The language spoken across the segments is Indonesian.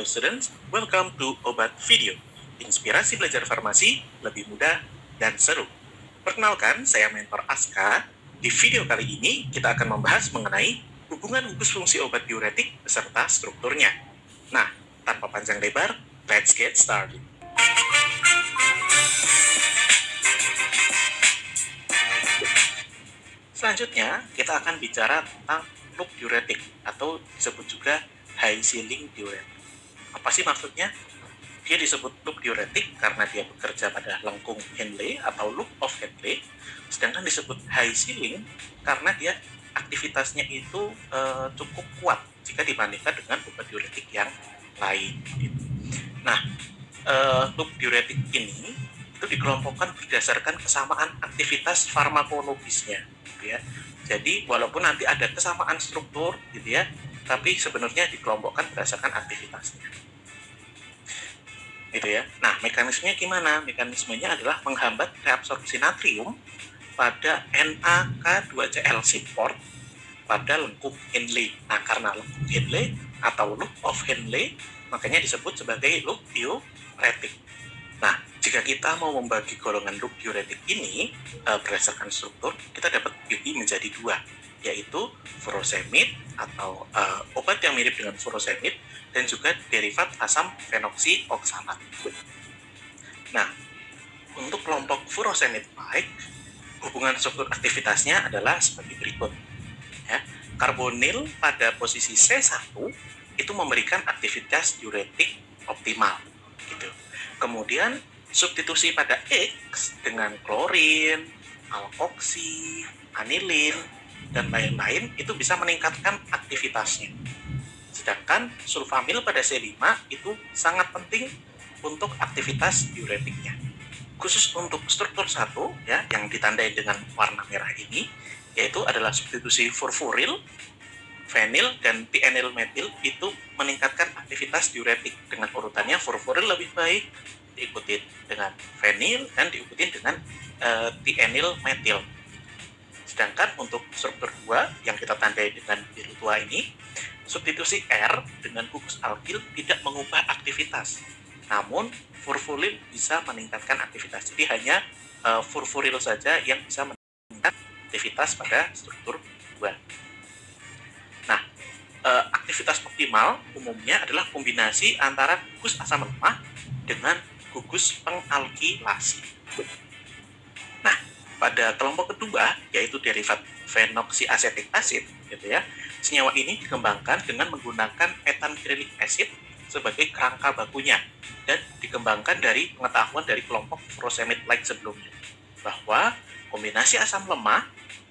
Hello students, welcome to Obat Video. Inspirasi belajar farmasi lebih mudah dan seru. Perkenalkan, saya Mentor Aska. Di video kali ini kita akan membahas mengenai hubungan gugus fungsi obat diuretik beserta strukturnya. Nah, tanpa panjang lebar, let's get started. Selanjutnya, kita akan bicara tentang loop diuretik atau disebut juga high ceiling diuretik. Apa sih maksudnya? Dia disebut loop diuretik karena dia bekerja pada lengkung Henle atau loop of Henle, sedangkan disebut high ceiling karena dia aktivitasnya itu cukup kuat jika dibandingkan dengan obat diuretik yang lain. Nah, loop diuretik ini itu dikelompokkan berdasarkan kesamaan aktivitas farmakologisnya, gitu ya. Jadi walaupun nanti ada kesamaan struktur, gitu ya, tapi sebenarnya dikelompokkan berdasarkan aktivitasnya, gitu ya. Nah, mekanismenya gimana? Mekanismenya adalah menghambat reabsorpsi natrium pada NaK2Cl support pada lengkung Henle. Nah, karena lengkung Henle atau loop of Henle, makanya disebut sebagai loop diuretik. Nah, jika kita mau membagi golongan loop diuretik ini berdasarkan struktur, kita dapat bagi menjadi dua, yaitu furosemid atau obat yang mirip dengan furosemid dan juga derivat asam fenoksioksalat. Nah, untuk kelompok furosemid baik, hubungan struktur aktivitasnya adalah sebagai berikut. Ya, karbonil pada posisi C1 itu memberikan aktivitas diuretik optimal, gitu. Kemudian substitusi pada X dengan klorin, alkoksi, anilin, dan lain-lain itu bisa meningkatkan aktivitasnya. Sedangkan sulfamil pada C5 itu sangat penting untuk aktivitas diuretiknya. Khusus untuk struktur 1 ya, yang ditandai dengan warna merah ini, yaitu adalah substitusi furfuril, fenil, dan tienyl metil itu meningkatkan aktivitas diuretik dengan urutannya furfuril lebih baik, diikuti dengan fenil, dan diikuti dengan tienyl metil. Sedangkan untuk struktur 2 yang kita tandai dengan biru tua ini, substitusi R dengan gugus alkil tidak mengubah aktivitas, namun furfuril bisa meningkatkan aktivitas. Jadi hanya furfuril saja yang bisa meningkatkan aktivitas pada struktur 2. Nah, aktivitas optimal umumnya adalah kombinasi antara gugus asam lemah dengan gugus pengalkilasi. Nah, pada kelompok kedua, yaitu derivat phenoxyacetic acid, gitu ya, senyawa ini dikembangkan dengan menggunakan ethanoic acid sebagai kerangka bakunya dan dikembangkan dari pengetahuan dari kelompok furosemid-like sebelumnya, bahwa kombinasi asam lemah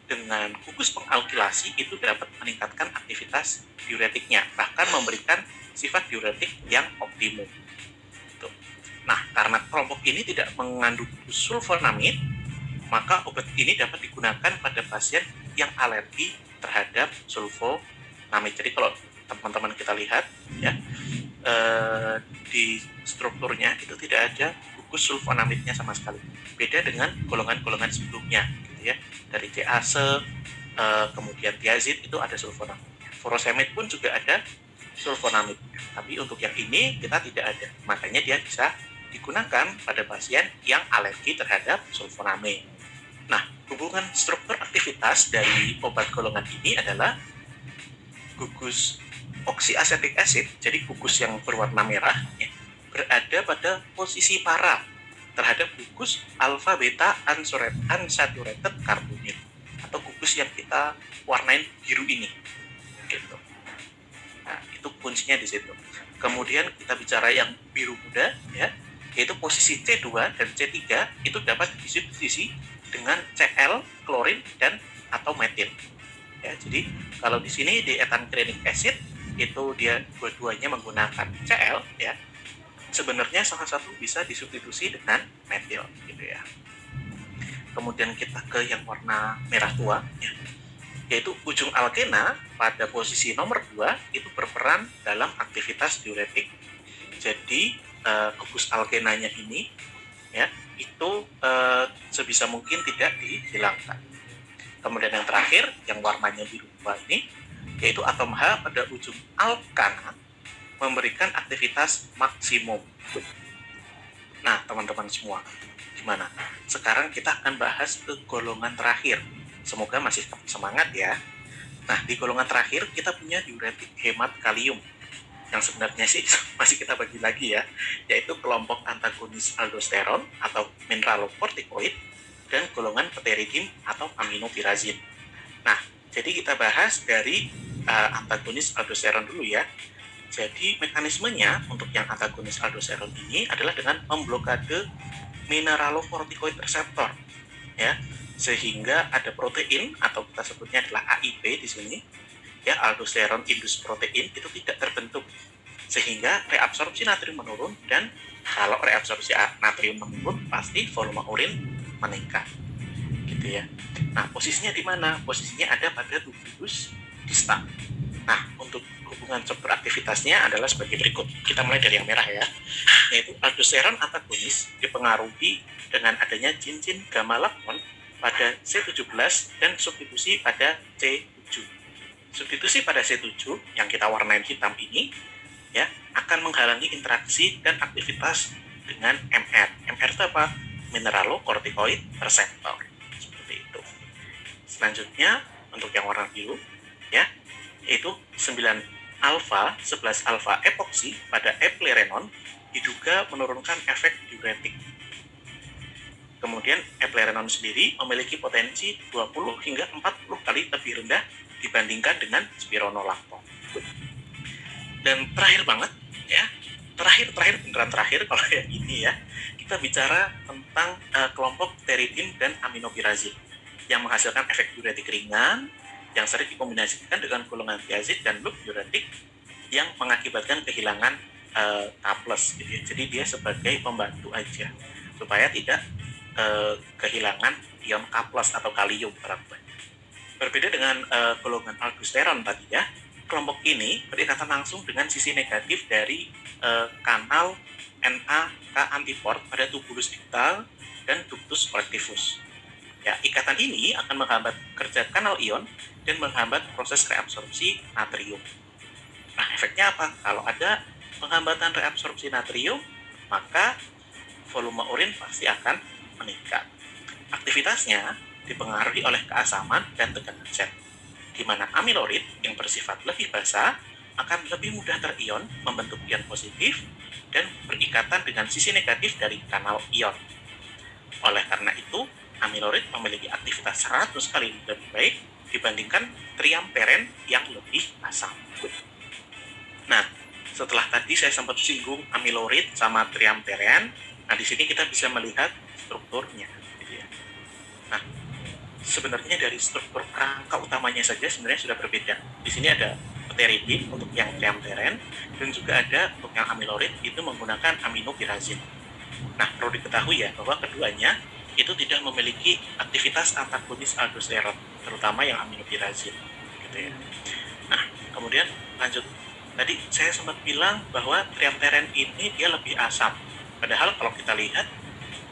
dengan gugus pengalkilasi itu dapat meningkatkan aktivitas diuretiknya, bahkan memberikan sifat diuretik yang optimum. Nah, karena kelompok ini tidak mengandung sulfonamid, maka obat ini dapat digunakan pada pasien yang alergi terhadap sulfonamid. Jadi kalau teman-teman kita lihat ya, di strukturnya itu tidak ada gugus sulfonamidnya sama sekali. Beda dengan golongan-golongan sebelumnya, gitu ya. Dari cease, kemudian tiazid itu ada sulfonamidnya. Furosemid pun juga ada sulfonamid. Tapi untuk yang ini kita tidak ada. Makanya dia bisa digunakan pada pasien yang alergi terhadap sulfonamid. Nah, hubungan struktur aktivitas dari obat golongan ini adalah gugus oxyacetic acid, jadi gugus yang berwarna merah, ya, berada pada posisi para terhadap gugus alpha beta unsaturated carbonyl atau gugus yang kita warnain biru ini, gitu. Nah, itu kuncinya di situ. Kemudian kita bicara yang biru muda, ya, yaitu posisi C2 dan C3 itu dapat disubstitusi dengan Cl, klorin, dan atau metil. Ya, jadi kalau di sini di ethanoic acid itu dia dua-duanya menggunakan Cl, ya. Sebenarnya salah satu bisa disubstitusi dengan metil, gitu ya. Kemudian kita ke yang warna merah tua, ya, yaitu ujung alkena pada posisi nomor 2 itu berperan dalam aktivitas diuretik. Jadi gugus alkenanya ini, ya, itu sebisa mungkin tidak dihilangkan. Kemudian yang terakhir, yang warnanya biru tua ini, yaitu atom H pada ujung alkana memberikan aktivitas maksimum. Nah, teman-teman semua, gimana? Sekarang kita akan bahas ke golongan terakhir. Semoga masih semangat ya. Nah, di golongan terakhir kita punya diuretik hemat kalium. Yang sebenarnya sih masih kita bagi lagi ya, yaitu kelompok antagonis aldosteron atau mineralokortikoid dan golongan pteridin atau aminopirazin. Nah, jadi kita bahas dari antagonis aldosteron dulu ya. Jadi mekanismenya untuk yang antagonis aldosteron ini adalah dengan memblokade mineralokortikoid reseptor ya, sehingga ada protein atau kita sebutnya adalah AIP di sini ya, aldosteron induced protein itu tidak terbentuk, sehingga reabsorpsi natrium menurun, dan kalau reabsorpsi natrium menurun pasti volume urin meningkat gitu ya. Nah, posisinya di mana? Posisinya ada pada tubulus distal. Nah, untuk hubungan struktur aktivitasnya adalah sebagai berikut. Kita mulai dari yang merah ya, yaitu aldosteron antagonis dipengaruhi dengan adanya cincin gamma lakton pada C17 dan substitusi pada C7. Substitusi pada C7 yang kita warnain hitam ini ya akan menghalangi interaksi dan aktivitas dengan MR. MR itu apa? Mineralokortikoid reseptor. Seperti itu. Selanjutnya untuk yang warna biru ya, yaitu 9 alfa 11 alfa epoksi pada eplerenon diduga menurunkan efek diuretik. Kemudian eplerenon sendiri memiliki potensi 20 hingga 40 kali lebih rendah dibandingkan dengan spironolakton. Dan terakhir banget ya, terakhir beneran terakhir kalau yang ini ya, kita bicara tentang kelompok pteridin dan aminopirazin yang menghasilkan efek diuretik ringan yang sering dikombinasikan dengan golongan thiazid dan loop diuretik yang mengakibatkan kehilangan K+, gitu ya. Jadi dia sebagai pembantu aja supaya tidak kehilangan ion K+ atau kalium barangkali. Berbeda dengan golongan aldosteron tadi ya, kelompok ini berikatan langsung dengan sisi negatif dari kanal NAK antiport pada tubulus distal dan ductus collectivus. Ya, ikatan ini akan menghambat kerja kanal ion dan menghambat proses reabsorpsi natrium. Nah, efeknya apa? Kalau ada penghambatan reabsorpsi natrium, maka volume urin pasti akan meningkat. Aktivitasnya dipengaruhi oleh keasaman dan tekanan zat, di mana amiloid yang bersifat lebih basah akan lebih mudah terion, membentuk ion positif dan berikatan dengan sisi negatif dari kanal ion. Oleh karena itu, amiloid memiliki aktivitas 100 kali lebih baik dibandingkan triamperen yang lebih asam. Nah, setelah tadi saya sempat singgung amiloid sama triamperen, nah di sini kita bisa melihat strukturnya. Gitu ya. Nah, sebenarnya dari struktur kerangka utamanya saja sebenarnya sudah berbeda. Di sini ada pteridin untuk yang triamperen dan juga ada untuk yang amiloid itu menggunakan aminopirazin. Nah, perlu diketahui ya bahwa keduanya itu tidak memiliki aktivitas antagonis aldosteron, terutama yang aminopirazin, gitu ya. Nah, kemudian lanjut. Tadi saya sempat bilang bahwa triamperen ini dia lebih asam, padahal kalau kita lihat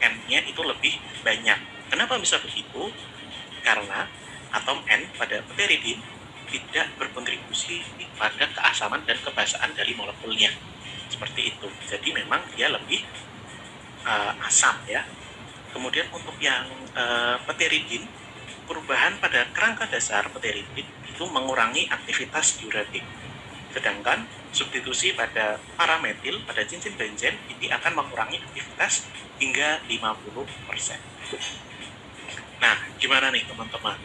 N-nya itu lebih banyak. Kenapa bisa begitu? Karena atom N pada pteridin tidak berkontribusi pada keasaman dan kebasaan dari molekulnya. Seperti itu. Jadi memang dia lebih asam ya. Kemudian untuk yang pteridin, perubahan pada kerangka dasar pteridin itu mengurangi aktivitas diuretik. Sedangkan substitusi pada parametil pada cincin benzen ini akan mengurangi aktivitas hingga 50%. Nah, gimana nih teman-teman?